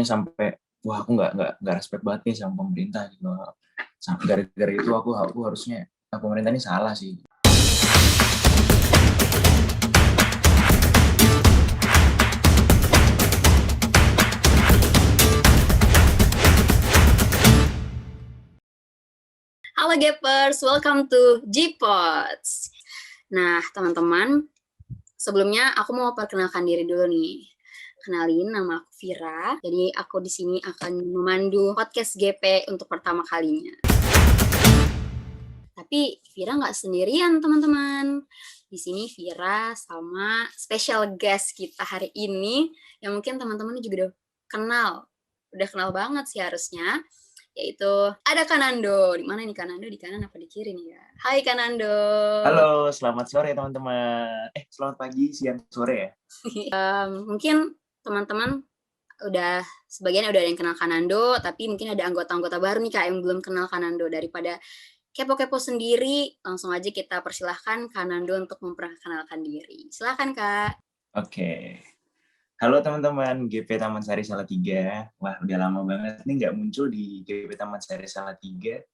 Makanya sampai wah aku nggak respect banget nih sama pemerintah gitu. Sampai gara-gara itu aku harusnya pemerintah ini salah sih. Halo Gapers, welcome to G-Pods. Nah, teman-teman, sebelumnya aku mau perkenalkan diri dulu nih. Kenalin, nama aku Vira. Jadi aku di sini akan memandu podcast GP untuk pertama kalinya. Tapi Vira nggak sendirian, teman-teman. Di sini Vira sama special guest kita hari ini, yang mungkin teman-teman juga udah kenal banget sih harusnya. Yaitu ada Kanando. Di mana nih Kanando? Di kanan apa di kiri nih ya? Hai Kanando. Halo, selamat sore teman-teman. Selamat pagi, siang, sore ya. Mungkin teman-teman sebagian udah ada yang kenal Kanando, tapi mungkin ada anggota-anggota baru nih Kak yang belum kenal Kanando. Daripada kepo-kepo sendiri, langsung aja kita persilahkan Kanando untuk memperkenalkan diri. Silakan Kak. Oke. Halo teman-teman, GP Taman Sari Salatiga. Wah, udah lama banget nih nggak muncul di GP Taman Sari Salatiga.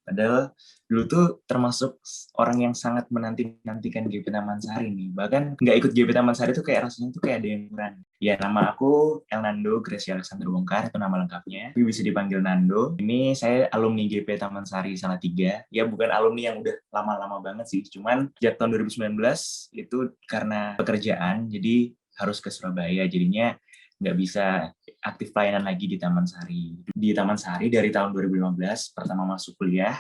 Padahal dulu tuh termasuk orang yang sangat menanti-nantikan GP Taman Sari nih. Bahkan nggak ikut GP Taman Sari tuh kayak rasanya tuh kayak ada yang kurang. Ya, nama aku Elnando Gracia Alexander Wongkar, itu nama lengkapnya. Tapi bisa dipanggil Nando. Ini saya alumni GP Taman Sari Salatiga. Ya, bukan alumni yang udah lama-lama banget sih. Cuman sejak tahun 2019 itu karena pekerjaan, jadi harus ke Surabaya, jadinya nggak bisa aktif pelayanan lagi di Taman Sari. Di Taman Sari dari tahun 2015, pertama masuk kuliah,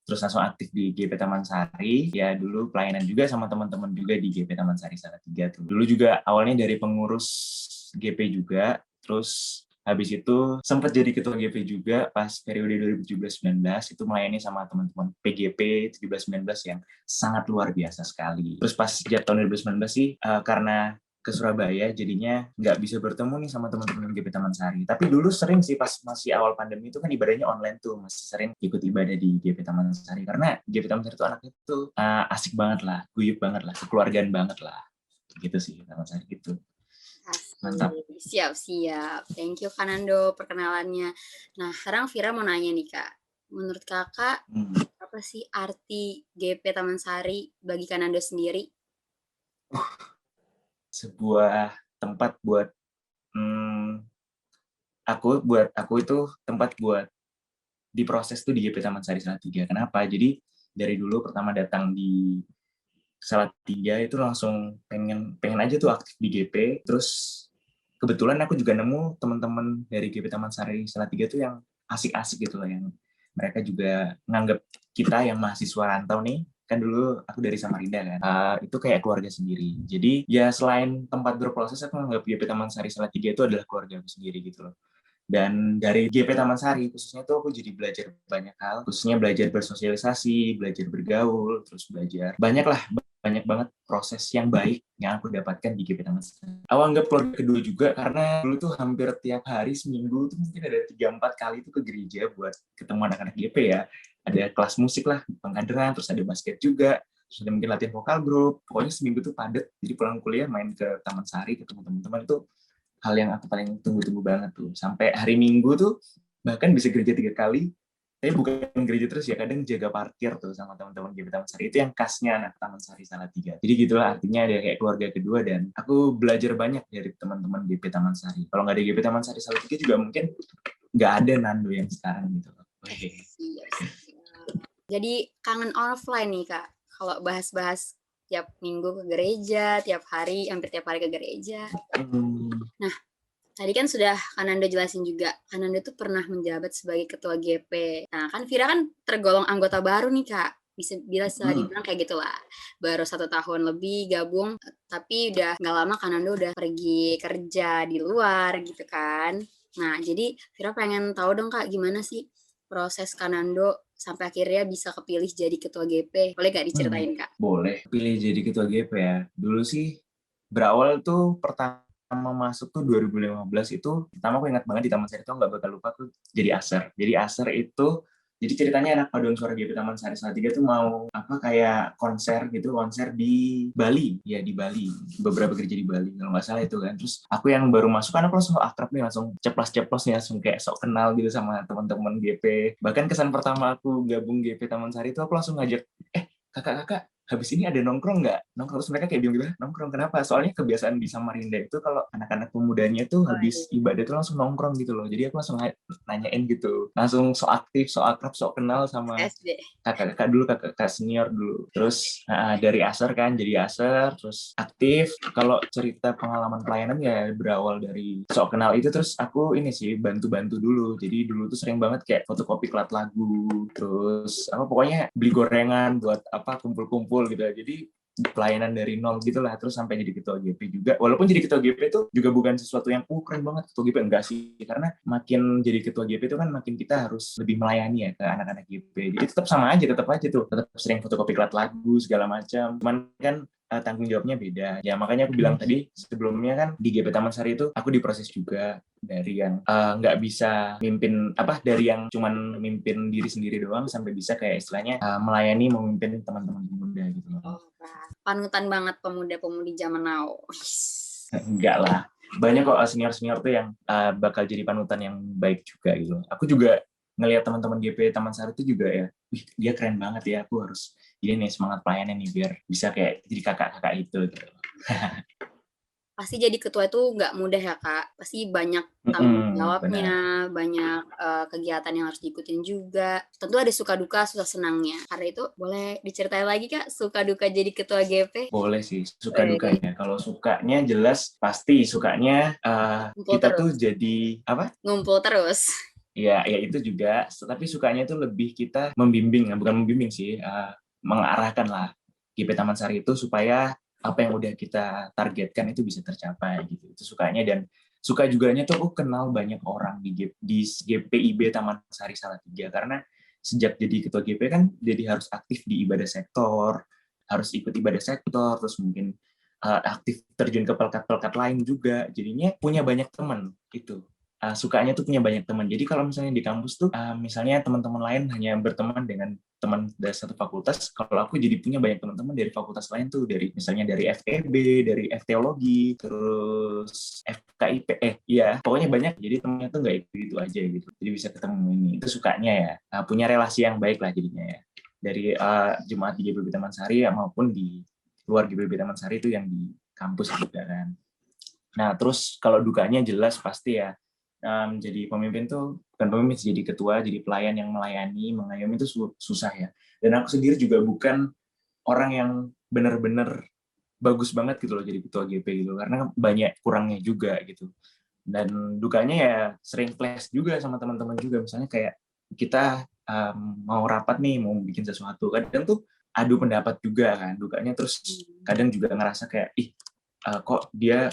terus langsung aktif di GP Taman Sari. Ya dulu pelayanan juga sama teman-teman juga di GP Taman Sari Salatiga tuh. Dulu juga awalnya dari pengurus GP juga, terus habis itu sempat jadi ketua GP juga pas periode 2017-19, itu melayani sama teman-teman PGP 17-19 yang sangat luar biasa sekali. Terus pas sejak tahun 2019 sih, karena ke Surabaya, jadinya nggak bisa bertemu nih sama teman-teman GP Taman Sari. Tapi dulu sering sih pas masih awal pandemi itu kan ibadahnya online tuh, masih sering ikut ibadah di GP Taman Sari. Karena GP Taman Sari itu anaknya tuh asik banget lah, guyup banget lah, kekeluargaan banget lah. Gitu sih Taman Sari gitu. Mantap. Siap. Thank you Kanando perkenalannya. Nah, sekarang Vira mau nanya nih Kak. Menurut Kakak, apa sih arti GP Taman Sari bagi Kanando sendiri? Sebuah tempat buat aku itu tempat buat diproses tuh di GP Taman Sari Salatiga. Kenapa? Jadi dari dulu pertama datang di Salatiga itu langsung pengen aja tuh aktif di GP. Terus kebetulan aku juga nemu teman-teman dari GP Taman Sari Salatiga tuh yang asik-asik gitu loh, yang mereka juga nganggap kita yang mahasiswa rantau nih, kan dulu aku dari Samarinda kan, itu kayak keluarga sendiri. Jadi ya selain tempat berproses, aku menganggap GP Taman Sari Salatiga itu adalah keluarga aku sendiri gitu loh. Dan dari GP Taman Sari khususnya tuh aku jadi belajar banyak hal, khususnya belajar bersosialisasi, belajar bergaul, terus belajar banyak banget proses yang baik yang aku dapatkan di GP Taman Sari. Aku anggap keluarga kedua juga karena dulu tuh hampir tiap hari seminggu tuh mungkin ada 3-4 kali tuh ke gereja buat ketemu anak-anak GP ya. Ada kelas musik lah, pengkaderan, terus ada basket juga, terus ada mungkin latihan vokal grup. Pokoknya seminggu tuh padat, jadi pulang kuliah main ke Taman Sari, ketemu teman-teman, itu hal yang aku paling tunggu-tunggu banget tuh. Sampai hari Minggu tuh bahkan bisa gereja 3 kali. Tapi bukan gereja terus ya, kadang jaga parkir tuh sama teman-teman GP Taman Sari. Itu yang khasnya anak Taman Sari Salatiga. Jadi gitulah artinya ada kayak keluarga kedua, dan aku belajar banyak dari teman-teman GP Taman Sari. Kalau nggak ada GP Taman Sari Salatiga juga mungkin nggak ada Nando yang sekarang gitu. Jadi kangen offline nih Kak. Kalau bahas-bahas tiap minggu ke gereja, hampir tiap hari ke gereja. Nah, tadi kan sudah Kanando jelasin juga, Kanando tuh pernah menjabat sebagai ketua GP. Nah, kan Vira kan tergolong anggota baru nih, Kak. Bisa dibilang kayak gitulah. Baru 1 tahun lebih gabung, tapi udah nggak lama Kanando udah pergi kerja di luar gitu kan. Nah, jadi Vira pengen tahu dong, Kak, gimana sih proses Kanando sampai akhirnya bisa kepilih jadi ketua GP. Boleh nggak diceritain, Kak? Boleh. Pilih jadi ketua GP ya. Dulu sih berawal tuh pertama masuk tuh 2015 itu, pertama aku ingat banget di Taman Sari itu nggak bakal lupa tuh jadi aser. Jadi aser itu Jadi ceritanya anak paduan suara GP Taman Sari Salatiga tuh mau kayak konser gitu, konser di Bali, ya di Bali, beberapa gereja di Bali kalau nggak salah itu kan. Terus aku yang baru masuk kan aku langsung akrab nih, langsung ceplos-ceplos nih, langsung kayak sok kenal gitu sama teman-teman GP. Bahkan kesan pertama aku gabung GP Taman Sari itu aku langsung ngajak, kakak-kakak, habis ini ada nongkrong nggak? Nongkrong. Terus mereka kayak bilang gitu, nongkrong kenapa? Soalnya kebiasaan di Samarinda itu kalau anak-anak pemudanya tuh habis ibadah tuh langsung nongkrong gitu loh. Jadi aku langsung nanyain gitu, langsung so aktif, so akrab, so kenal sama SD. kakak-kakak dulu, kakak senior dulu. Terus dari aser kan, jadi aser, terus aktif. Kalau cerita pengalaman pelayanan ya berawal dari sok kenal itu, terus aku ini sih bantu-bantu dulu. Jadi dulu tuh sering banget kayak fotokopi klat lagu, terus pokoknya beli gorengan buat kumpul-kumpul gitu. Jadi pelayanan dari nol gitulah, terus sampai jadi ketua GP juga. Walaupun jadi ketua GP itu juga bukan sesuatu yang keren banget ketua GP, enggak sih, karena makin jadi ketua GP itu kan makin kita harus lebih melayani ya ke anak-anak GP. Jadi tetap sama aja, tetap sering fotokopi klat lagu segala macam. Cuman kan tanggung jawabnya beda. Ya makanya aku bilang tadi sebelumnya kan di GP Taman Sari itu aku diproses juga dari yang nggak bisa mimpin dari yang cuman mimpin diri sendiri doang sampai bisa kayak istilahnya melayani, memimpin teman-teman pemuda gitu loh. Panutan banget pemuda-pemudi zaman now. Enggak lah, banyak kok senior-senior tuh yang bakal jadi panutan yang baik juga gitu. Aku juga ngelihat teman-teman GP Taman Sari itu juga ya, dia keren banget ya, aku harus ini nih semangat pelayanan nih biar bisa kayak jadi kakak-kakak itu gitu. Pasti jadi ketua itu nggak mudah ya Kak, pasti banyak tanggung jawabnya, banyak kegiatan yang harus diikutin juga. Tentu ada suka duka, susah senangnya. Karena itu boleh diceritain lagi Kak, suka duka jadi ketua GP? Boleh sih, suka dukanya. Kalau sukanya jelas pasti sukanya kita terus tuh jadi ngumpul terus. Ya itu juga. Tapi sukanya itu lebih kita membimbing, bukan membimbing sih, mengarahkan lah GP Taman Sari itu supaya apa yang udah kita targetkan itu bisa tercapai gitu. Itu sukanya. Dan suka juganya tuh aku kenal banyak orang di GPIB Taman Sari Salatiga, karena sejak jadi ketua GP kan jadi harus aktif di ibadah sektor, harus ikut ibadah sektor, terus mungkin aktif terjun ke pelkat-pelkat lain juga. Jadinya punya banyak teman itu. Sukanya tuh punya banyak teman. Jadi kalau misalnya di kampus tuh, misalnya teman-teman lain hanya berteman dengan teman dari satu fakultas, kalau aku jadi punya banyak teman-teman dari fakultas lain tuh, misalnya dari FEB, dari FTeologi, terus FKIP, ya pokoknya banyak. Jadi temennya tuh nggak itu aja gitu. Jadi bisa ketemu ini. Itu sukanya ya, punya relasi yang baik lah jadinya ya. Dari jemaat di GBB Taman Sari maupun di luar GBB Taman Sari itu yang di kampus juga kan. Nah terus kalau dukanya jelas pasti ya, jadi pemimpin tuh bukan pemimpin, jadi ketua, jadi pelayan yang melayani, mengayomi itu susah ya. Dan aku sendiri juga bukan orang yang benar-benar bagus banget gitu loh jadi ketua GP gitu, karena banyak kurangnya juga gitu. Dan dukanya ya sering clash juga sama teman-teman juga, misalnya kayak kita mau rapat nih, mau bikin sesuatu, kadang tuh adu pendapat juga kan dukanya. Terus kadang juga ngerasa kayak kok dia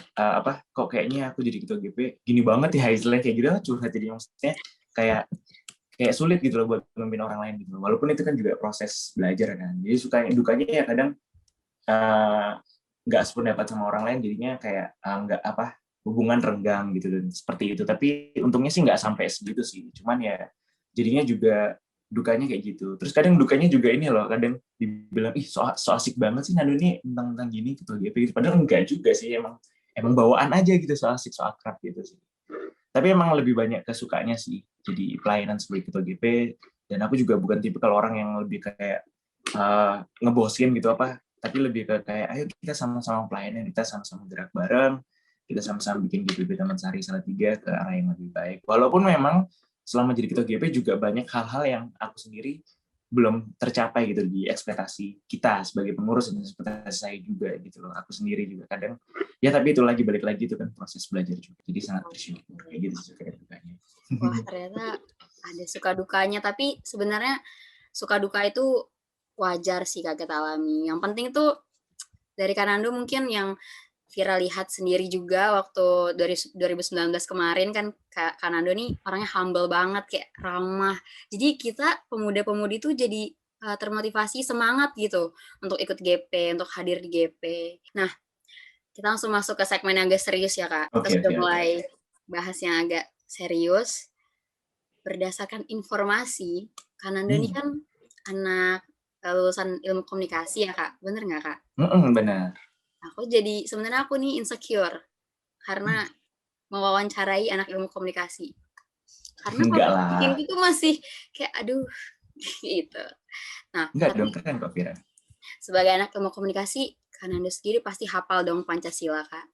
kok kayaknya aku jadi ketua GP gini banget ya, istilahnya kayak gitu curhat. Jadi maksudnya kayak sulit gitu loh buat memimpin orang lain gitu. Walaupun itu kan juga proses belajar kan. Jadi dukanya ya kadang nggak sependapat sama orang lain, jadinya kayak nggak hubungan renggang gitu dan seperti itu. Tapi untungnya sih nggak sampai segitu sih. Cuman ya jadinya juga dukanya kayak gitu. Terus kadang dukanya juga ini loh, kadang dibilang so asik banget sih Nando ini tentang gini ketua GP gitu. Padahal enggak juga sih, emang bawaan aja gitu, so asik, so akrab gitu sih. Tapi emang lebih banyak kesukanya sih jadi pelayanan sebagai ketua GP. Dan aku juga bukan tipe kalau orang yang lebih kayak ngebosin gitu tapi lebih ke kayak ayo kita sama-sama pelayanan, kita sama-sama gerak bareng, kita sama-sama bikin GPB Taman Sari Salatiga ke arah yang lebih baik. Walaupun memang selama jadi ketua GP juga banyak hal-hal yang aku sendiri belum tercapai gitu di ekspektasi kita sebagai pengurus, dan ekspektasi saya juga gitu loh. Aku sendiri juga kadang ya, tapi itu balik lagi itu kan proses belajar juga. Jadi sangat bersyukur kayak gitu suka dukanya. Wah, ternyata ada suka dukanya, tapi sebenarnya suka duka itu wajar sih Kak kita alami. Yang penting tuh dari Kanando mungkin yang Vira lihat sendiri juga waktu 2019 kemarin kan Kanando nih orangnya humble banget, kayak ramah. Jadi kita pemuda-pemudi tuh jadi termotivasi, semangat gitu untuk ikut GP, untuk hadir di GP. Nah, kita langsung masuk ke segmen yang agak serius ya Kak. Kita sudah mulai bahas yang agak serius. berdasarkan informasi, Kanando ini kan anak lulusan ilmu komunikasi ya Kak, bener nggak Kak? Benar. Sebenarnya aku nih insecure karena mewawancarai anak ilmu komunikasi. Karena Enggak public speaking lah. itu masih kayak aduh gitu. Nah, Enggak dong, tapi keren kok Vira. sebagai anak ilmu komunikasi, Kanando sendiri pasti hafal dong Pancasila Kak.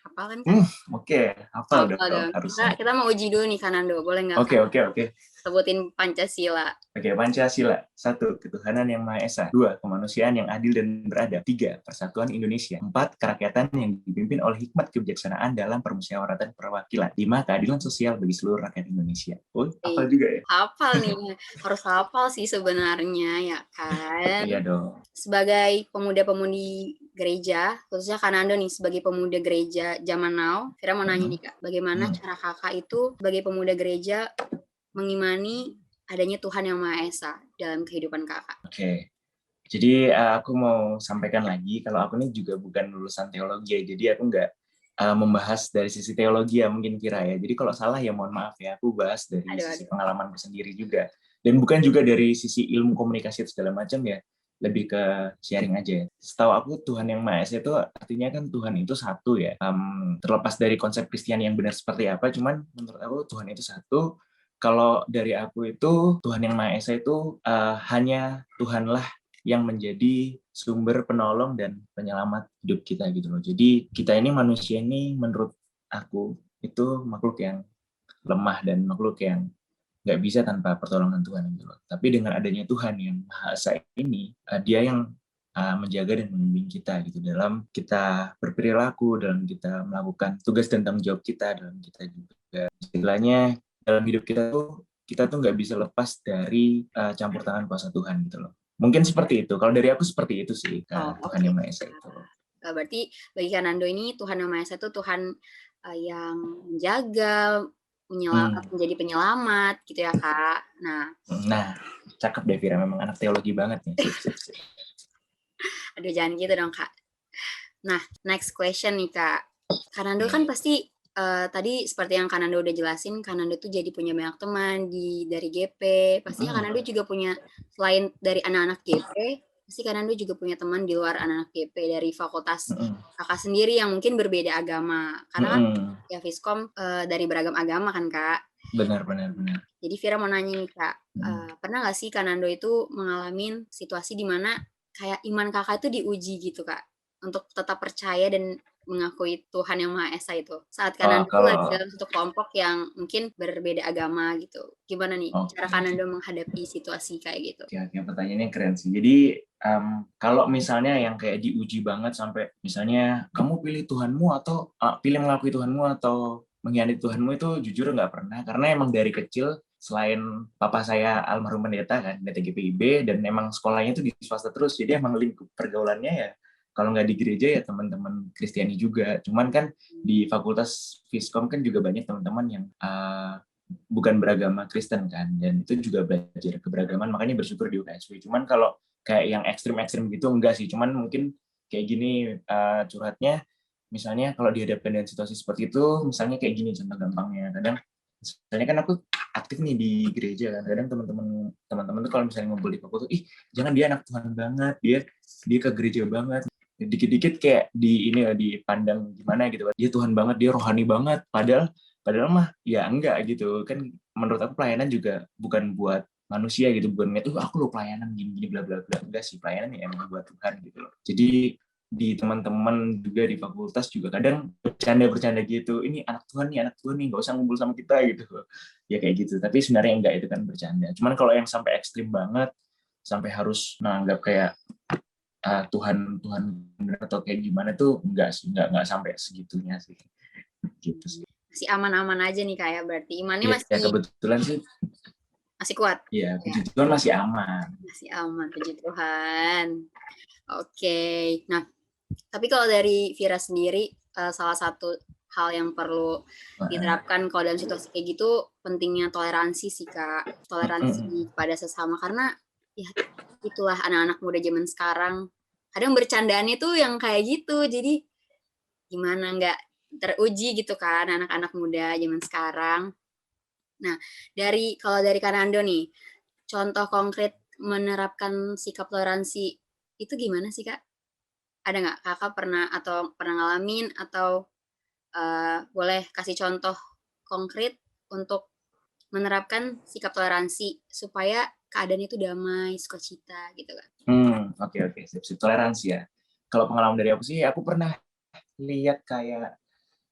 Hafal kan Kak? Oke, hafal Hafal dong dong. harusnya. Kita mau uji dulu nih Kanando, boleh nggak Oke. sebutin Pancasila? Oke, Pancasila. 1. Ketuhanan yang Maha Esa. 2. Kemanusiaan yang adil dan beradab. 3. Persatuan Indonesia. 4. Kerakyatan yang dipimpin oleh hikmat kebijaksanaan dalam permusyawaratan perwakilan. 5. Keadilan sosial bagi seluruh rakyat Indonesia. Hafal juga ya? Hafal nih. Harus hafal sih sebenarnya ya kan. Iya dong. Sebagai pemuda-pemudi gereja, khususnya Kanando nih sebagai pemuda gereja zaman now, Vira mau nanya nih Kak, bagaimana cara Kakak itu sebagai pemuda gereja mengimani adanya Tuhan yang Maha Esa dalam kehidupan Kakak? Oke. Jadi aku mau sampaikan lagi, kalau aku ini juga bukan lulusan teologi ya, jadi aku nggak membahas dari sisi teologi ya mungkin Kira ya. Jadi kalau salah ya mohon maaf ya, aku bahas dari sisi pengalamanku sendiri juga. Dan bukan juga dari sisi ilmu komunikasi segala macam ya, lebih ke sharing aja ya. Setahu aku Tuhan yang Maha Esa itu artinya kan Tuhan itu satu ya. Terlepas dari konsep Kristen yang benar seperti apa, cuman menurut aku Tuhan itu satu. Kalau dari aku itu Tuhan yang Maha Esa itu hanya Tuhanlah yang menjadi sumber penolong dan penyelamat hidup kita gitu loh. Jadi kita ini manusia ini menurut aku itu makhluk yang lemah dan makhluk yang nggak bisa tanpa pertolongan Tuhan gitu loh. Tapi dengan adanya Tuhan yang Maha Esa ini, Dia yang menjaga dan membimbing kita gitu dalam kita berperilaku, dalam kita melakukan tugas dan tanggung jawab kita, dalam kita juga istilahnya dalam hidup kita tuh nggak bisa lepas dari campur tangan kuasa Tuhan gitu loh. Mungkin seperti itu. Kalau dari aku seperti itu sih, Tuhan yang Maha Esa itu. Berarti bagi Kanando ini Tuhan yang Maha Esa itu Tuhan yang menjaga, menjadi penyelamat gitu ya Kak. Nah, cakep deh Vira, memang anak teologi banget nih. Aduh jangan gitu dong Kak. Nah, next question nih Kak. Kanando kan pasti tadi seperti yang Kanando udah jelasin, Kanando tuh jadi punya banyak teman dari GP. Pastinya Kanando juga punya, selain dari anak-anak GP, pasti Kanando juga punya teman di luar anak-anak GP dari fakultas Kakak sendiri yang mungkin berbeda agama. Karena kan ya Viskom dari beragam agama kan Kak. Benar. Jadi Vira mau nanya nih Kak, pernah nggak sih Kanando itu mengalami situasi di mana kayak iman Kakak itu diuji gitu Kak, untuk tetap percaya dan mengakui Tuhan yang Maha Esa itu saat Kanando itu lagi dalam satu kelompok yang mungkin berbeda agama gitu. Gimana nih cara Kanando menghadapi situasi kayak gitu? Oke, pertanyaannya keren sih. Jadi kalau misalnya yang kayak diuji banget sampai misalnya kamu pilih Tuhanmu atau pilih mengakui Tuhanmu atau mengkhianati Tuhanmu, itu jujur nggak pernah. Karena emang dari kecil selain papa saya almarhum pendeta kan, pendeta GPIB, dan emang sekolahnya itu di swasta terus, jadi emang lingkup pergaulannya ya kalau nggak di gereja ya teman-teman Kristiani juga. Cuman kan di Fakultas Viskom kan juga banyak teman-teman yang bukan beragama Kristen kan, dan itu juga belajar keberagaman, makanya bersyukur di UKSW. Cuman kalau kayak yang ekstrim-ekstrim gitu enggak sih, cuman mungkin kayak gini curhatnya, misalnya kalau dihadapkan dengan situasi seperti itu, misalnya kayak gini contoh gampangnya, kadang misalnya kan aku aktif nih di gereja kan, kadang teman-teman tuh kalau misalnya ngumpul di fakultas, ih jangan dia anak Tuhan banget, dia ke gereja banget, dikit-dikit kayak dipandang gimana gitu, dia Tuhan banget, dia rohani banget, padahal mah ya enggak gitu kan. Menurut aku pelayanan juga bukan buat manusia gitu, bukan itu aku lo pelayanan gini bla bla bla, enggak sih, pelayanan ya emang buat Tuhan gitu loh. Jadi di teman-teman juga di fakultas juga kadang bercanda gitu, ini anak Tuhan nih nggak usah ngumpul sama kita gitu ya, kayak gitu. Tapi sebenarnya enggak, itu kan bercanda. Cuman kalau yang sampai ekstrim banget sampai harus menganggap kayak Tuhan atau kayak gimana tuh enggak sih, enggak sampai segitunya sih gitu sih. Masih aman-aman aja nih kayak berarti imannya ya, masih kebetulan sih masih kuat. Iya, puji Tuhan masih aman. Masih aman, puji Tuhan. Oke. Nah, tapi kalau dari Vira sendiri, salah satu hal yang perlu diterapkan kalau dalam situasi kayak gitu, pentingnya toleransi sih Kak. Toleransi pada sesama, karena ya itulah anak-anak muda zaman sekarang. Kadang bercandaannya tuh yang kayak gitu, jadi gimana nggak teruji gitu kan anak-anak muda zaman sekarang. Nah, kalau dari Kanando nih, contoh konkret menerapkan sikap toleransi itu gimana sih, Kak? Ada nggak Kakak pernah ngalamin atau boleh kasih contoh konkret untuk menerapkan sikap toleransi supaya keadaan itu damai, sukacita gitu kan? Oke. Sip. Toleransi ya. Kalau pengalaman dari aku sih, aku pernah lihat kayak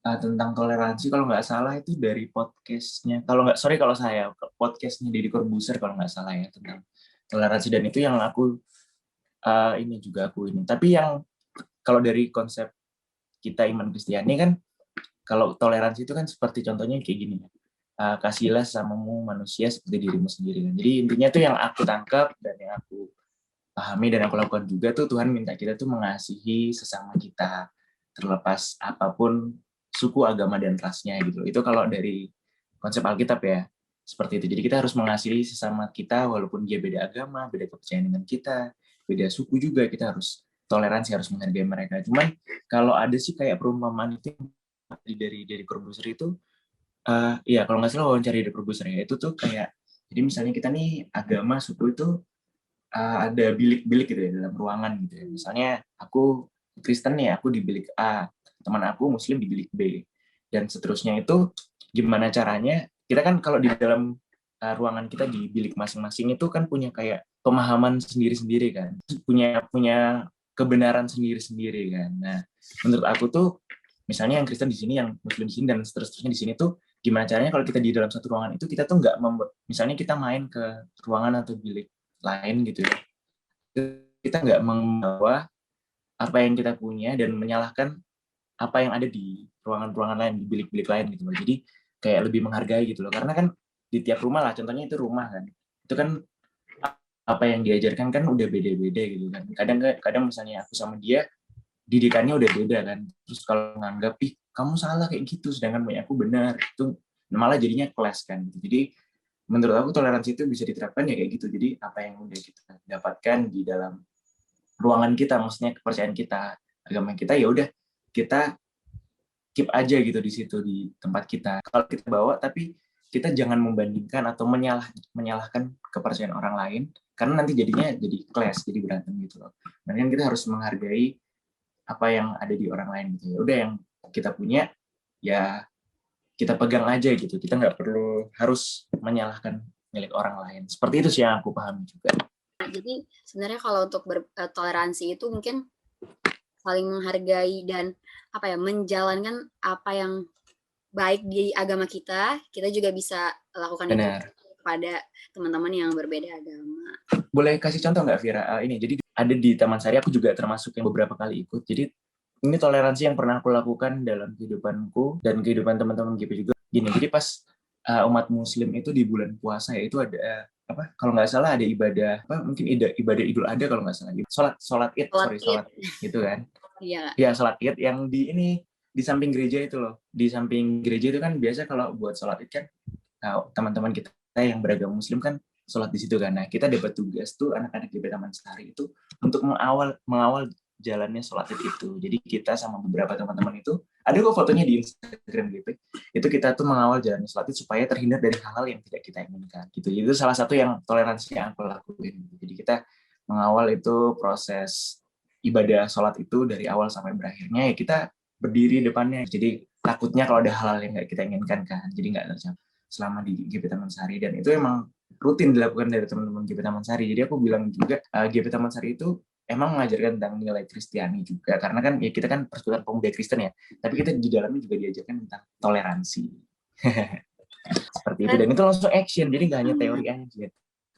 tentang toleransi kalau nggak salah itu dari podcastnya. Kalau saya podcastnya Deddy Corbuzier kalau nggak salah ya tentang toleransi, dan itu yang aku ini juga aku ini. Tapi yang kalau dari konsep kita iman Kristiani kan, kalau toleransi itu kan seperti contohnya kayak gini ya. Kasihilah sesamamu manusia seperti dirimu sendiri. Jadi intinya tuh yang aku tangkap dan yang aku pahami dan aku lakukan juga tuh, Tuhan minta kita tuh mengasihi sesama kita terlepas apapun suku, agama, dan rasnya gitu. Itu kalau dari konsep Alkitab ya, seperti itu. Jadi kita harus mengasihi sesama kita walaupun dia beda agama, beda kepercayaan dengan kita, beda suku juga, kita harus toleransi, harus menghargai mereka. Cuman kalau ada sih kayak perumpamaan itu dari Corbuzier itu, iya kalau nggak salah wawancara dari Corbuzier ya, itu tuh kayak, jadi misalnya kita nih agama, suku itu ada bilik-bilik gitu ya dalam ruangan gitu ya. Misalnya aku Kristen nih, aku di bilik A, teman aku Muslim di bilik B, dan seterusnya. Itu gimana caranya? Kita kan kalau di dalam ruangan kita di bilik masing-masing itu kan punya kayak pemahaman sendiri-sendiri kan, punya kebenaran sendiri-sendiri kan. Nah, menurut aku tuh misalnya yang Kristen di sini, yang Muslim di sini, dan seterusnya di sini tuh gimana caranya kalau kita di dalam satu ruangan itu kita tuh nggak misalnya kita main ke ruangan atau bilik lain gitu ya, kita nggak membawa apa yang kita punya dan menyalahkan apa yang ada di ruangan-ruangan lain, di bilik-bilik lain gitu loh. Jadi kayak lebih menghargai gitu loh, karena kan di tiap rumah lah, contohnya itu rumah kan, itu kan apa yang diajarkan kan udah beda-beda gitu kan. Kadang misalnya aku sama dia didikannya udah beda kan, terus kalau nganggap ih kamu salah kayak gitu sedangkan punya aku benar, itu malah jadinya clash kan gitu. Jadi menurut aku toleransi itu bisa diterapkan ya kayak gitu. Jadi apa yang udah kita dapatkan di dalam ruangan kita, maksudnya kepercayaan kita, agama kita, ya udah kita keep aja gitu di situ, di tempat kita. Kalau kita bawa, tapi kita jangan membandingkan atau menyalahkan kepercayaan orang lain, karena nanti jadinya jadi clash, jadi berantem gitu loh. Dan kan kita harus menghargai apa yang ada di orang lain gitu ya. Udah yang kita punya ya kita pegang aja gitu. Kita nggak perlu harus menyalahkan milik orang lain. Seperti itu sih yang aku pahami juga. Jadi sebenarnya kalau untuk bertoleransi itu mungkin saling menghargai dan menjalankan apa yang baik di agama kita juga bisa lakukan. Benar. Itu kepada teman-teman yang berbeda agama. Boleh kasih contoh nggak, Vira? Ini jadi ada di Taman Sari, aku juga termasuk yang beberapa kali ikut. Jadi ini toleransi yang pernah aku lakukan dalam kehidupanku dan kehidupan teman-teman GP juga. Gini, jadi pas umat Muslim itu di bulan puasa ya, itu ada apa? Kalau nggak salah ada ibadah apa? Mungkin ibadah Idul Adha kalau nggak salah. Sholat Id gitu kan? Iya. Ya sholat Id yang di samping gereja itu loh. Di samping gereja itu kan biasa kalau buat sholat Id kan teman-teman kita yang beragama Muslim kan sholat di situ kan. Nah, kita dapat tugas tuh anak-anak GP Taman Sari itu untuk mengawal jalannya sholat Id itu. Jadi kita sama beberapa teman-teman itu, ada kok fotonya di Instagram GP, itu kita tuh mengawal jalannya sholat Id supaya terhindar dari hal-hal yang tidak kita inginkan gitu. Itu salah satu yang toleransi yang aku lakuin. Jadi kita mengawal itu proses ibadah sholat itu dari awal sampai berakhirnya, ya kita berdiri depannya. Jadi takutnya kalau ada hal-hal yang nggak kita inginkan kan, jadi nggak tercapai selama di GP Taman Sari. Dan itu emang rutin dilakukan dari teman-teman GP Taman Sari. Jadi aku bilang juga GP Taman Sari itu emang mengajarkan tentang nilai Kristiani juga, karena kan ya kita kan persekutuan pemuda Kristen ya, tapi kita di dalamnya juga diajarkan tentang toleransi. Seperti itu, dan itu langsung action, jadi nggak hanya teori aja.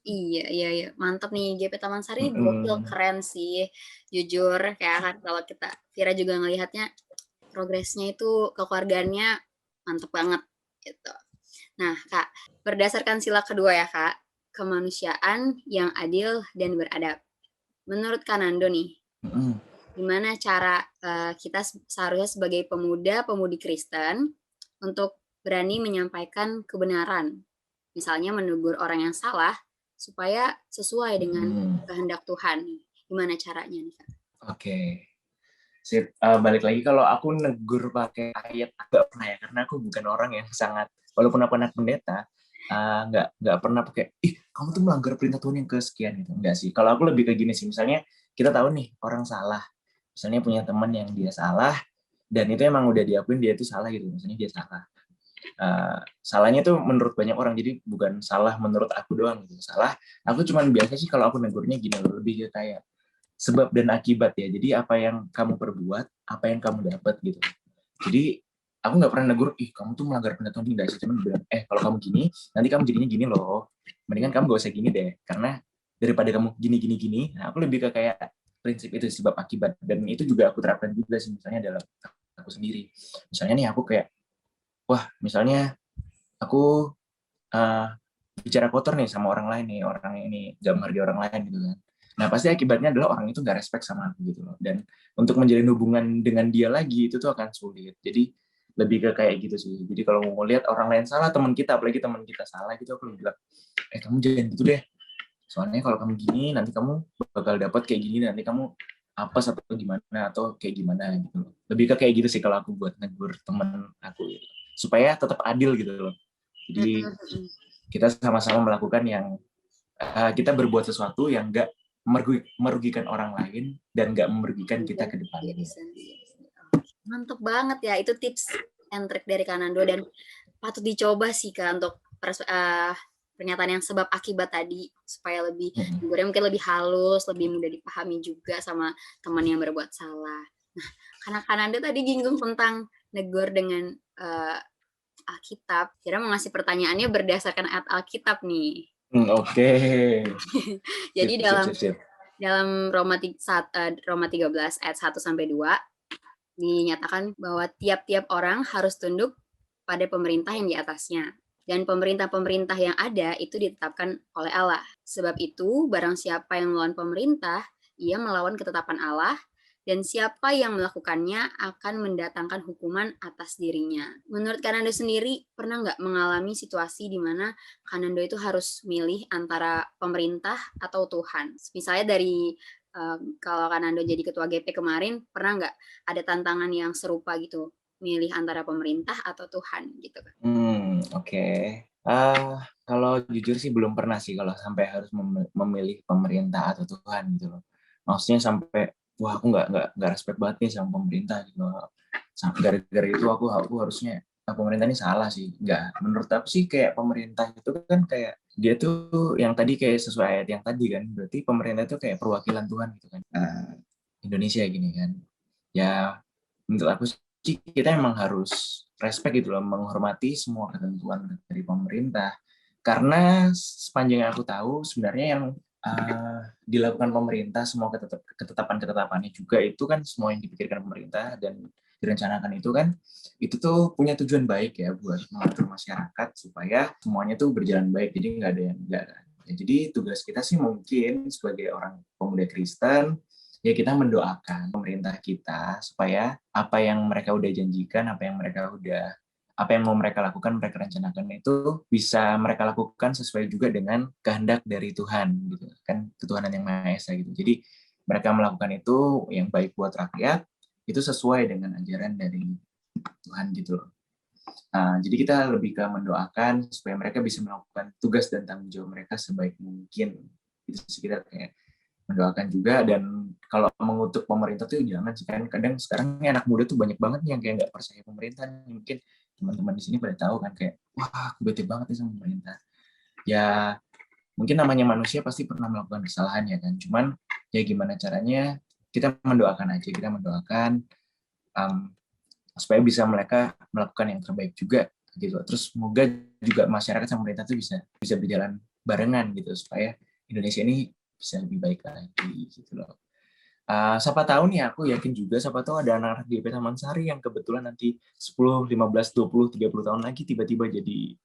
Iya, mantap nih, GP Taman Sari gokil, keren sih, jujur kayak kan kalau kita Vira juga ngelihatnya progresnya itu kekeluargaannya mantep banget gitu. Nah Kak, berdasarkan sila kedua ya Kak, kemanusiaan yang adil dan beradab. Menurut Kanando nih, gimana cara kita seharusnya sebagai pemuda-pemudi Kristen untuk berani menyampaikan kebenaran, misalnya menegur orang yang salah supaya sesuai dengan kehendak Tuhan. Gimana caranya nih Kak? Oke. Sip. Balik lagi, kalau aku negur pakai ayat agak pernah ya, karena aku bukan orang yang sangat, walaupun aku anak pendeta, nggak pernah pakai kamu tuh melanggar perintah Tuhan yang kesekian gitu, enggak sih. Kalau aku lebih ke gini sih, misalnya kita tahu nih orang salah, misalnya punya teman yang dia salah dan itu emang udah diakuin dia itu salah gitu, misalnya dia salah. Salahnya tuh menurut banyak orang, jadi bukan salah menurut aku doang gitu. Salah, aku cuman biasa sih kalau aku negurnya gini loh, lebih kayak sebab dan akibat ya. Jadi apa yang kamu perbuat, apa yang kamu dapat gitu. Jadi aku nggak pernah negur, kamu tuh melanggar perintah tidak sih, cuman bilang, kalau kamu gini, nanti kamu jadinya gini loh. Mendingan kamu gak usah gini deh, karena daripada kamu gini. Nah, aku lebih ke kayak prinsip itu sebab akibat, dan itu juga aku terapkan juga sih, misalnya dalam aku sendiri. Misalnya nih aku kayak, misalnya aku uh, bicara kotor nih sama orang lain nih, orang ini gak menghargai orang lain gitu kan. Nah pasti akibatnya adalah orang itu gak respect sama aku gitu loh. Dan untuk menjalin hubungan dengan dia lagi itu tuh akan sulit. Jadi lebih ke kayak gitu sih. Jadi kalau mau lihat orang lain salah, teman kita, apalagi teman kita salah gitu, aku bilang, kamu jangan gitu deh. Soalnya kalau kamu gini, nanti kamu bakal dapat kayak gini, nanti kamu apa atau gimana, atau kayak gimana gitu loh. Lebih ke kayak gitu sih kalau aku buat negur teman aku gitu. Supaya tetap adil gitu loh. Jadi kita sama-sama melakukan yang kita berbuat sesuatu yang nggak merugikan orang lain dan nggak merugikan kita ke depannya. Mantap banget ya, itu tips and trick dari Kak Nando dan patut dicoba sih Kak untuk pernyataan yang sebab akibat tadi supaya lebih mungkin lebih halus, lebih mudah dipahami juga sama teman yang berbuat salah. Nah, karena Kak Nando tadi jinggung tentang negor dengan Alkitab, kira mau ngasih pertanyaannya berdasarkan ayat Alkitab nih. Oke. Jadi dalam Roma 13 ayat 1 sampai 2 dinyatakan bahwa tiap-tiap orang harus tunduk pada pemerintah yang di atasnya. Dan pemerintah-pemerintah yang ada itu ditetapkan oleh Allah. Sebab itu, barang siapa yang melawan pemerintah, ia melawan ketetapan Allah, dan siapa yang melakukannya akan mendatangkan hukuman atas dirinya. Menurut Kak Nando sendiri, pernah nggak mengalami situasi di mana Kak Nando itu harus milih antara pemerintah atau Tuhan? Misalnya dari kalau Kak Nando jadi ketua GP kemarin, pernah nggak ada tantangan yang serupa gitu, milih antara pemerintah atau Tuhan gitu kan? Oke. Kalau jujur sih belum pernah sih kalau sampai harus memilih pemerintah atau Tuhan gitu loh. Maksudnya sampai aku nggak respect banget nih sama pemerintah gitu. Gara-gara itu aku harusnya pemerintah ini salah sih. Nggak, menurut aku sih kayak pemerintah itu kan kayak dia tuh yang tadi kayak sesuai ayat yang tadi kan, berarti pemerintah itu kayak perwakilan Tuhan gitu kan. Indonesia gini kan. Ya menurut aku sih kita emang harus respect gitu loh, menghormati semua ketentuan dari pemerintah. Karena sepanjang yang aku tahu sebenarnya yang dilakukan pemerintah, semua ketetapan-ketetapannya juga itu kan semua yang dipikirkan pemerintah dan direncanakan itu kan, itu tuh punya tujuan baik ya buat mengatur masyarakat supaya semuanya tuh berjalan baik, jadi nggak ada yang enggak kan. Ya, jadi tugas kita sih mungkin sebagai orang pemuda Kristen, ya kita mendoakan pemerintah kita supaya apa yang mereka udah janjikan, apa yang mau mereka lakukan, mereka rencanakan itu bisa mereka lakukan sesuai juga dengan kehendak dari Tuhan gitu kan, ketuhanan yang Maha Esa gitu. Jadi mereka melakukan itu yang baik buat rakyat itu sesuai dengan ajaran dari Tuhan gitu loh. Jadi kita lebih ke mendoakan supaya mereka bisa melakukan tugas dan tanggung jawab mereka sebaik mungkin. Itu sekitar kayak mendoakan juga. Dan kalau mengutuk pemerintah tuh jangan sih, kan kadang sekarang anak muda tuh banyak banget yang kayak nggak percaya pemerintah. Mungkin teman-teman di sini pada tahu kan, kayak wah aku bete banget nih sama pemerintah. Ya mungkin namanya manusia pasti pernah melakukan kesalahan ya kan, cuman ya gimana caranya kita mendoakan aja, kita mendoakan supaya bisa mereka melakukan yang terbaik juga gitu. Terus semoga juga masyarakat sama pemerintah tuh bisa berjalan barengan gitu supaya Indonesia ini bisa lebih baik lagi gitu loh. Siapa tahu nih, aku yakin juga siapa tahu ada anak-anak di GP Taman Sari yang kebetulan nanti 10, 15, 20, 30 tahun lagi tiba-tiba jadi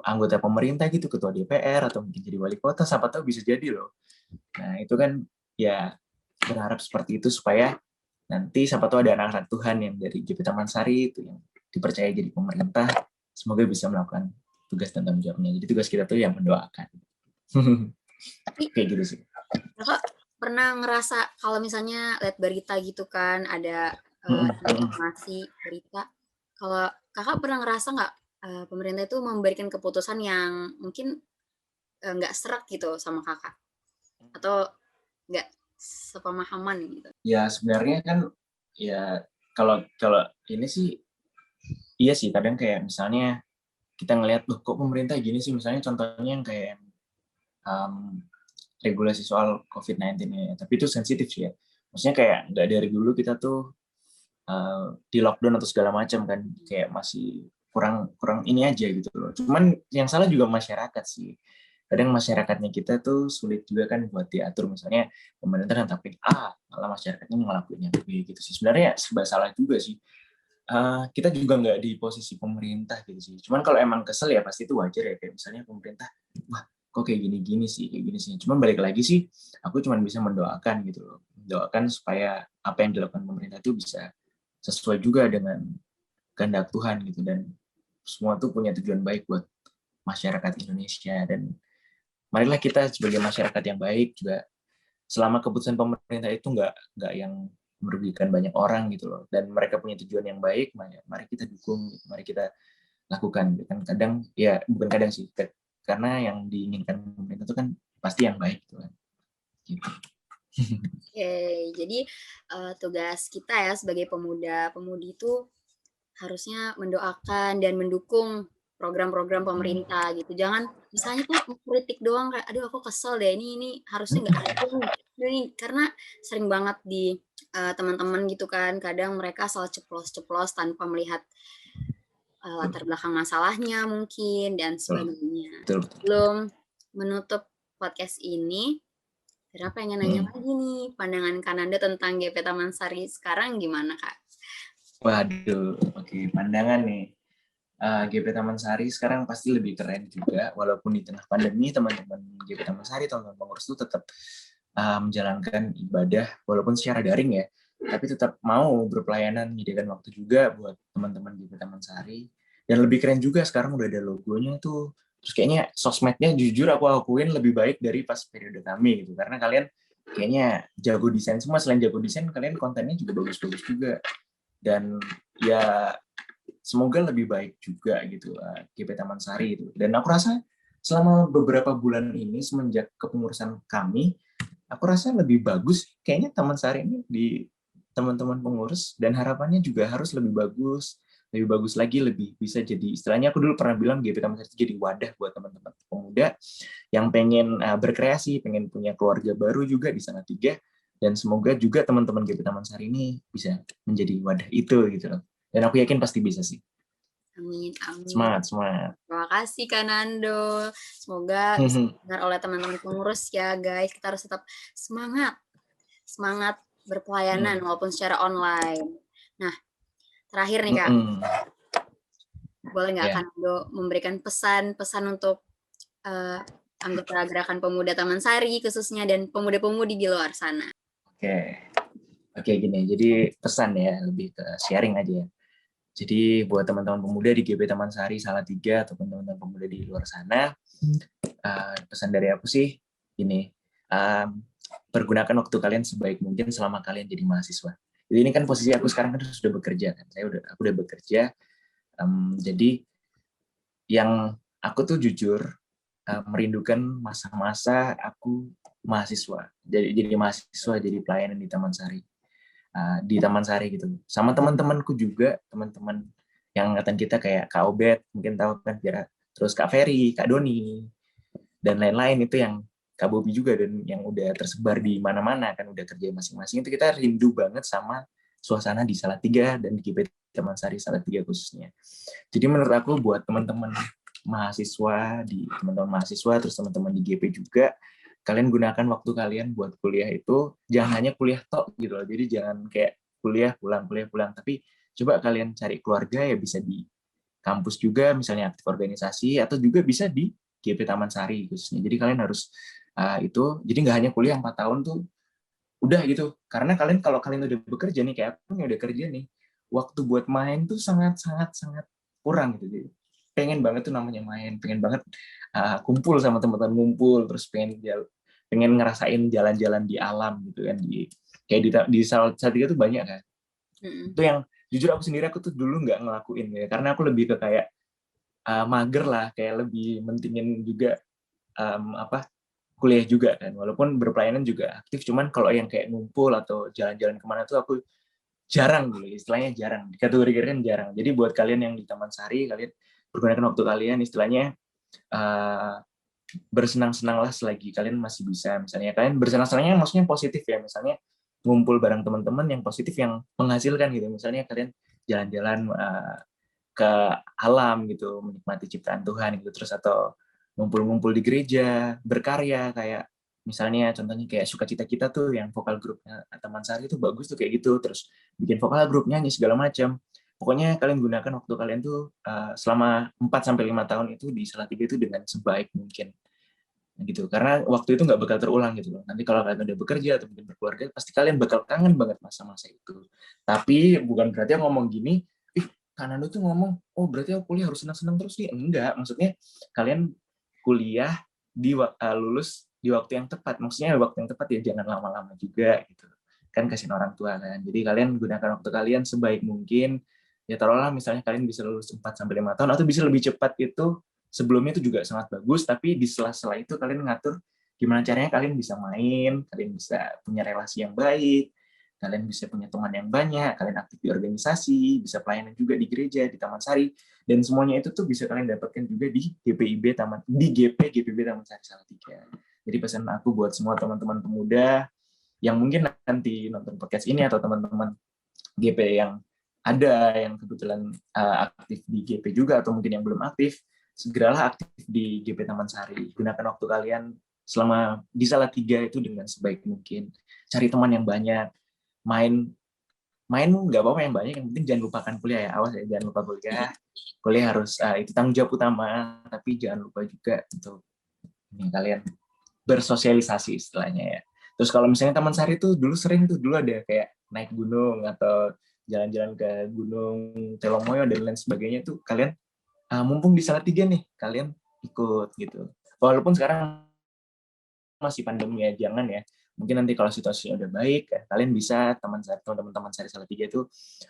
anggota pemerintah gitu, ketua DPR atau mungkin jadi wali kota, siapa tahu bisa jadi loh. Nah, itu kan ya berharap seperti itu supaya nanti siapa tahu ada anak-anak Tuhan yang dari GP Taman Sari itu yang dipercaya jadi pemerintah, semoga bisa melakukan tugas dan tanggung jawabnya. Jadi tugas kita tuh yang mendoakan. Kayak gitu sih. Kakak pernah ngerasa kalau misalnya lihat berita gitu kan, ada informasi berita, kalau kakak pernah ngerasa nggak pemerintah itu memberikan keputusan yang mungkin nggak serak gitu sama kakak, atau nggak sepemahaman gitu? Ya sebenarnya kan ya kalau kalau ini sih iya sih, kadang kayak misalnya kita ngelihat loh kok pemerintah gini sih, misalnya contohnya yang kayak um, regulasi soal COVID-19 ya, tapi itu sensitif sih ya. Maksudnya kayak nggak dari dulu kita tuh di lockdown atau segala macam kan, kayak masih kurang kurang ini aja gitu loh. Cuman yang salah juga masyarakat sih. Kadang masyarakatnya kita tuh sulit juga kan buat diatur, misalnya pemerintah netapin A, malah masyarakatnya ngelakuin yang B gitu sih. Sebenarnya serba salah juga sih. Kita juga nggak di posisi pemerintah gitu sih. Cuman kalau emang kesel ya pasti itu wajar ya, kayak misalnya pemerintah, wah kok kayak gini-gini sih, kayak gini sih. Cuman balik lagi sih, aku cuma bisa mendoakan gitu loh. Mendoakan supaya apa yang dilakukan pemerintah itu bisa sesuai juga dengan kehendak Tuhan gitu, dan semua tuh punya tujuan baik buat masyarakat Indonesia. Dan marilah kita sebagai masyarakat yang baik juga, selama keputusan pemerintah itu nggak yang merugikan banyak orang gitu loh, dan mereka punya tujuan yang baik, mari kita dukung, mari kita lakukan. Kan kadang ya bukan kadang sih, karena yang diinginkan pemerintah itu kan pasti yang baik gitu kan. Gitu. Oke, jadi tugas kita ya sebagai pemuda-pemudi itu harusnya mendoakan dan mendukung program-program pemerintah gitu. Jangan misalnya tuh kritik doang kayak, aduh aku kesel deh ini harusnya nggak ada nih, karena sering banget di teman-teman gitu kan, kadang mereka asal ceplos-ceplos tanpa melihat latar belakang masalahnya mungkin dan sebagainya. Betul. Belum menutup podcast ini, karena pengen nanya lagi nih, pandangan Kananda tentang GP Taman Sari sekarang gimana, Kak? Waduh, oke, pandangan nih. GP Taman Sari sekarang pasti lebih keren juga, walaupun di tengah pandemi teman-teman GP Taman Sari, teman-teman pengurus itu tetap menjalankan ibadah walaupun secara daring ya, tapi tetap mau berpelayanan, menyediakan waktu juga buat teman-teman GP Taman Sari. Dan lebih keren juga sekarang udah ada logonya tuh. Terus kayaknya sosmednya jujur aku akuin lebih baik dari pas periode kami gitu, karena kalian kayaknya jago desain semua. Selain jago desain, kalian kontennya juga bagus-bagus juga. Dan ya semoga lebih baik juga gitu GP Taman Sari itu. Dan aku rasa selama beberapa bulan ini semenjak kepengurusan kami, aku rasa lebih bagus kayaknya Taman Sari ini di teman-teman pengurus, dan harapannya juga harus lebih bagus lagi, lebih bisa jadi, istilahnya aku dulu pernah bilang GP Taman Sari itu jadi wadah buat teman-teman pemuda yang pengen berkreasi, pengen punya keluarga baru juga di Salatiga. Dan semoga juga teman-teman GP Taman Sari ini bisa menjadi wadah itu gitu loh. Dan aku yakin pasti bisa sih. Amin, amin. Semangat, semangat. Terima kasih Kak Nando. Semoga bisa didengar oleh teman-teman pengurus ya guys. Kita harus tetap semangat. Semangat berpelayanan walaupun secara online. Nah, terakhir nih Kak. Boleh nggak Kak Nando memberikan pesan-pesan untuk anggota Gerakan Pemuda Taman Sari khususnya dan pemuda-pemudi di luar sana? Oke, gini. Jadi pesan ya, lebih ke sharing aja ya. Jadi buat teman-teman pemuda di GP Taman Sari Salatiga atau teman-teman pemuda di luar sana, pesan dari aku sih ini, pergunakan waktu kalian sebaik mungkin selama kalian jadi mahasiswa. Jadi ini kan posisi aku sekarang kan sudah bekerja kan, aku udah bekerja. Jadi yang aku tuh jujur merindukan masa-masa aku mahasiswa, jadi mahasiswa, jadi pelayanan di Taman Sari. Di Taman Sari gitu, sama teman-temanku juga, teman-teman yang angkatan kita kayak Kak Obet, mungkin tahu kan, terus Kak Ferry, Kak Doni, dan lain-lain itu yang Kak Bobi juga, dan yang udah tersebar di mana-mana kan, udah kerja masing-masing. Itu kita rindu banget sama suasana di Salatiga dan di GP Taman Sari Salatiga khususnya. Jadi menurut aku buat teman-teman mahasiswa, terus teman-teman di GP juga, kalian gunakan waktu kalian buat kuliah itu jangan hanya kuliah tok gitu loh. Jadi jangan kayak kuliah pulang, tapi coba kalian cari keluarga ya, bisa di kampus juga misalnya aktif organisasi, atau juga bisa di GP Taman Sari khususnya. Jadi kalian harus itu, jadi nggak hanya kuliah 4 tahun tuh udah gitu. Karena kalau kalian udah bekerja nih, kayak aku yang udah kerja nih, waktu buat main tuh sangat kurang gitu. Jadi pengen banget tuh namanya main, pengen banget kumpul sama teman-teman, ngumpul, terus pengen ngerasain jalan-jalan di alam gitu kan, kayak di Salatiga tuh banyak kan. Itu yang jujur aku sendiri, aku tuh dulu nggak ngelakuin ya, karena aku lebih ke kayak mager lah, kayak lebih mentingin juga kuliah juga kan, walaupun berpelayanan juga aktif, cuman kalau yang kayak ngumpul atau jalan-jalan kemana tuh aku jarang dulu, istilahnya jarang, dikategorikan jarang. Jadi buat kalian yang di Taman Sari, kalian pergunakan waktu kalian istilahnya bersenang-senanglah selagi kalian masih bisa. Misalnya kalian bersenang-senangnya maksudnya positif ya, misalnya ngumpul bareng teman-teman yang positif yang menghasilkan gitu. Misalnya kalian jalan-jalan ke alam gitu, menikmati ciptaan Tuhan gitu, terus atau ngumpul-ngumpul di gereja, berkarya kayak misalnya contohnya kayak Sukacita Kita tuh yang vokal grupnya Taman Sari itu bagus tuh kayak gitu, terus bikin vokal grup nyanyi segala macam. Pokoknya kalian gunakan waktu kalian tuh selama 4 sampai 5 tahun itu di Salatiga itu dengan sebaik mungkin gitu, karena waktu itu nggak bakal terulang gitu loh. Nanti kalau kalian udah bekerja atau mungkin berkeluarga, pasti kalian bakal kangen banget masa-masa itu. Tapi bukan berarti aku ngomong gini, Kanando tuh ngomong, oh berarti aku kuliah harus senang-senang terus nih. Enggak, maksudnya kalian kuliah lulus di waktu yang tepat. Maksudnya waktu yang tepat ya jangan lama-lama juga gitu. Kan kasihin orang tua kan. Jadi kalian gunakan waktu kalian sebaik mungkin. Ya taruhlah misalnya kalian bisa lulus 4 sampai 5 tahun atau bisa lebih cepat itu, sebelumnya itu juga sangat bagus, tapi di sela-sela itu kalian ngatur gimana caranya kalian bisa main, kalian bisa punya relasi yang baik, kalian bisa punya teman yang banyak, kalian aktif di organisasi, bisa pelayanan juga di gereja, di Taman Sari, dan semuanya itu tuh bisa kalian dapatkan juga di GPIB di GPIB Taman Sari Salatiga. Jadi pesan aku buat semua teman-teman pemuda yang mungkin nanti nonton podcast ini atau teman-teman GP yang ada yang kebetulan aktif di GP juga atau mungkin yang belum aktif, segeralah aktif di GP Taman Sari. Gunakan waktu kalian selama di Salatiga itu dengan sebaik mungkin. Cari teman yang banyak, main nggak apa-apa yang banyak, yang penting jangan lupakan kuliah ya. Awas ya, jangan lupa kuliah. Kuliah harus itu tanggung jawab utama, tapi jangan lupa juga untuk ini kalian bersosialisasi istilahnya ya. Terus kalau misalnya Taman Sari tuh dulu sering tuh dulu ada kayak naik gunung atau jalan-jalan ke Gunung Telomoyo dan lain sebagainya tuh, kalian mumpung di Salatiga nih, kalian ikut gitu. Walaupun sekarang masih pandemi ya, jangan ya. Mungkin nanti kalau situasinya udah baik, kalian bisa teman-teman Sari Salatiga itu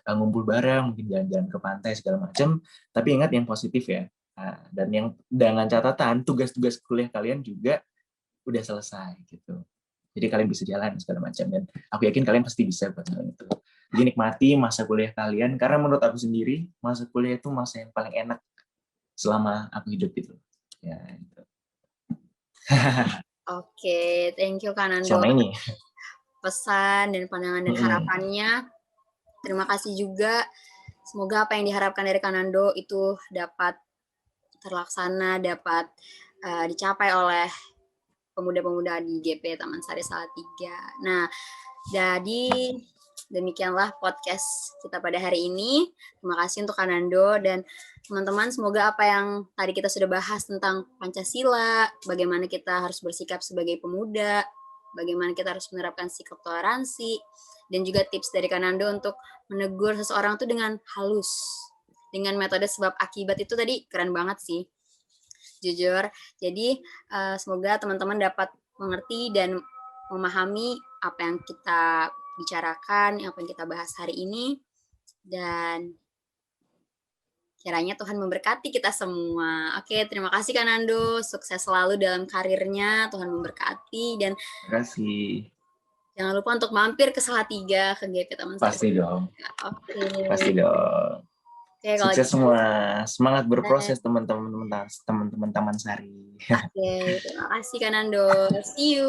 ngumpul bareng, mungkin jalan-jalan ke pantai segala macam. Tapi ingat yang positif ya. Dan yang dengan catatan tugas-tugas kuliah kalian juga udah selesai gitu. Jadi kalian bisa jalan segala macam, dan aku yakin kalian pasti bisa buat hal itu. Jadi nikmati masa kuliah kalian, karena menurut aku sendiri masa kuliah itu masa yang paling enak selama aku hidup gitu. Ya, gitu. Oke, thank you Kanando. Selama ini. Pesan dan pandangan dan harapannya. Terima kasih juga. Semoga apa yang diharapkan dari Kanando itu dapat terlaksana, dapat dicapai oleh pemuda-pemuda di GP Taman Sari Salatiga. Nah, jadi demikianlah podcast kita pada hari ini. Terima kasih untuk Kanando dan teman-teman. Semoga apa yang tadi kita sudah bahas tentang Pancasila, bagaimana kita harus bersikap sebagai pemuda, bagaimana kita harus menerapkan sikap toleransi, dan juga tips dari Kanando untuk menegur seseorang itu dengan halus, dengan metode sebab akibat itu tadi keren banget sih, jujur. Jadi semoga teman-teman dapat mengerti dan memahami apa yang kita bicarakan, apa yang kita bahas hari ini, dan kiranya Tuhan memberkati kita semua. Oke, terima kasih Kanando. Sukses selalu dalam karirnya. Tuhan memberkati. Dan terima kasih. Jangan lupa untuk mampir ke Salatiga, ke GP Taman Sari. Pasti dong. Oke. Pasti dong. Oke, sukses gitu. Semua. Semangat berproses teman-teman Taman Sari. Oke, terima kasih Kanando. See you.